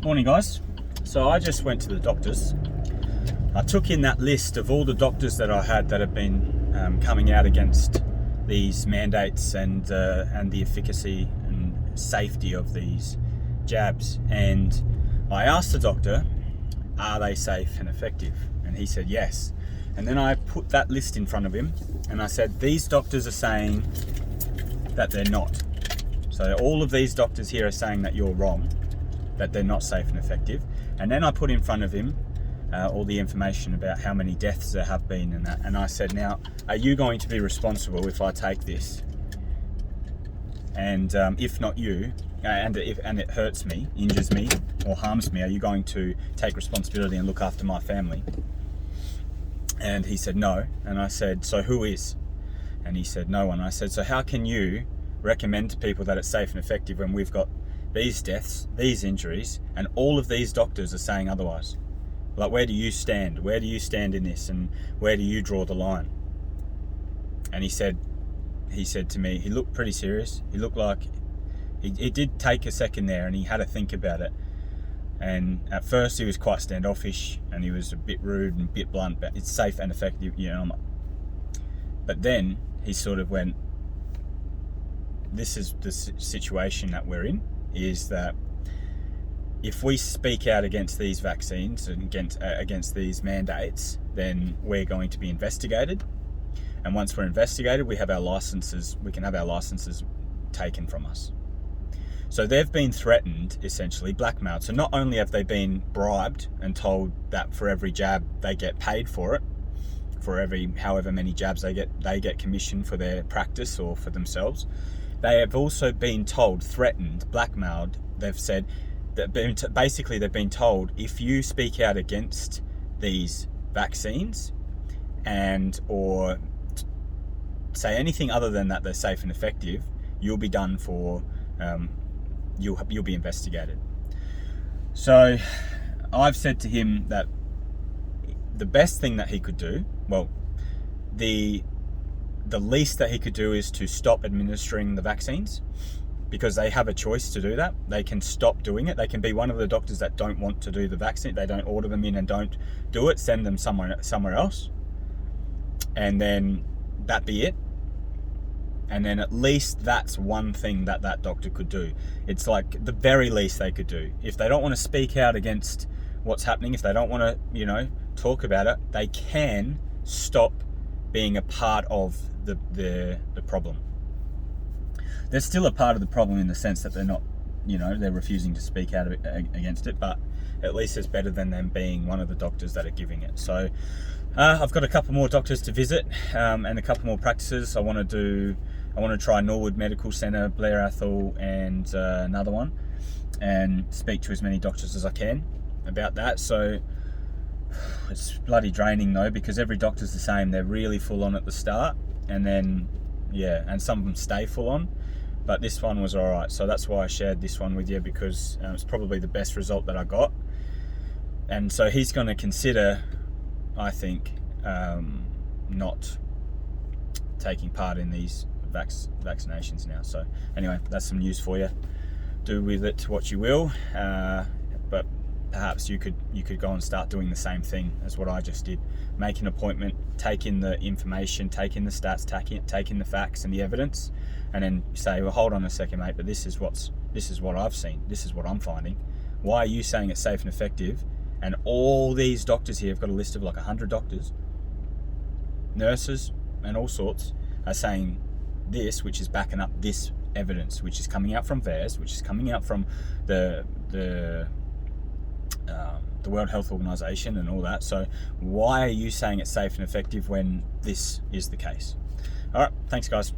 Morning, guys. So I just went to the doctors. I took in that list of all the doctors that I had that have been coming out against these mandates and the efficacy and safety of these jabs. And I asked the doctor, are they safe and effective? And he said yes. And then I put that list in front of him and I said, these doctors are saying that they're not. So all of these doctors here are saying that you're wrong, that they're not safe and effective. And then I put in front of him all the information about how many deaths there have been and that. And I said, now, are you going to be responsible if I take this? And if not you, and it hurts me, injures me, or harms me, are you going to take responsibility and look after my family? And he said, no. And I said, so who is? And he said, no one. I said, so how can you recommend to people that it's safe and effective when we've got these deaths, these injuries, and all of these doctors are saying otherwise? Like, where do you stand? Where do you stand in this, and where do you draw the line? And he said to me, he looked pretty serious. He looked like, it did take a second there, and he had to think about it. And at first he was quite standoffish, and he was a bit rude and a bit blunt, but it's safe and effective, you know. But then he sort of went, this is the situation that we're in, is that if we speak out against these vaccines and against these mandates, then we're going to be investigated. And once we're investigated, we can have our licenses taken from us. So they've been threatened, essentially blackmailed. So not only have they been bribed and told that for every jab they get paid for it, for every however many jabs they get commission for their practice or for themselves. They have also been told, threatened, blackmailed. They've said that basically they've been told, if you speak out against these vaccines or say anything other than that they're safe and effective, you'll be done for. You'll be investigated. So I've said to him that the best thing that he could do, well, the least that he could do is to stop administering the vaccines, because they have a choice to do that. They can stop doing it. They can be one of the doctors that don't want to do the vaccine. They don't order them in and don't do it, send them somewhere else. And then that be it. And then at least that's one thing that doctor could do. It's like the very least they could do. If they don't want to speak out against what's happening, if they don't want to, talk about it, they can stop being a part of the problem. They're still a part of the problem in the sense that they're not, they're refusing to speak out against it, but at least it's better than them being one of the doctors that are giving it. So I've got a couple more doctors to visit and a couple more practices. I want to try Norwood Medical Centre, Blair Athol, and another one, and speak to as many doctors as I can about that. So it's bloody draining though, because every doctor's the same. They're really full on at the start, and then and some of them stay full on. But this one was alright, so that's why I shared this one with you, because it's probably the best result that I got. And so he's going to consider, I think, not taking part in these vaccinations now. So anyway, that's some news for you. Do with it what you will, but perhaps you could go and start doing the same thing as what I just did. Make an appointment, take in the information, take in the stats, take in the facts and the evidence, and then say, well, hold on a second, mate, but this is what I've seen, this is what I'm finding. Why are you saying it's safe and effective? And all these doctors here, I've got a list of like 100 doctors, nurses, and all sorts, are saying this, which is backing up this evidence, which is coming out from VAERS, which is coming out from the World Health Organization and all that. So why are you saying it's safe and effective when this is the case? All right, thanks guys.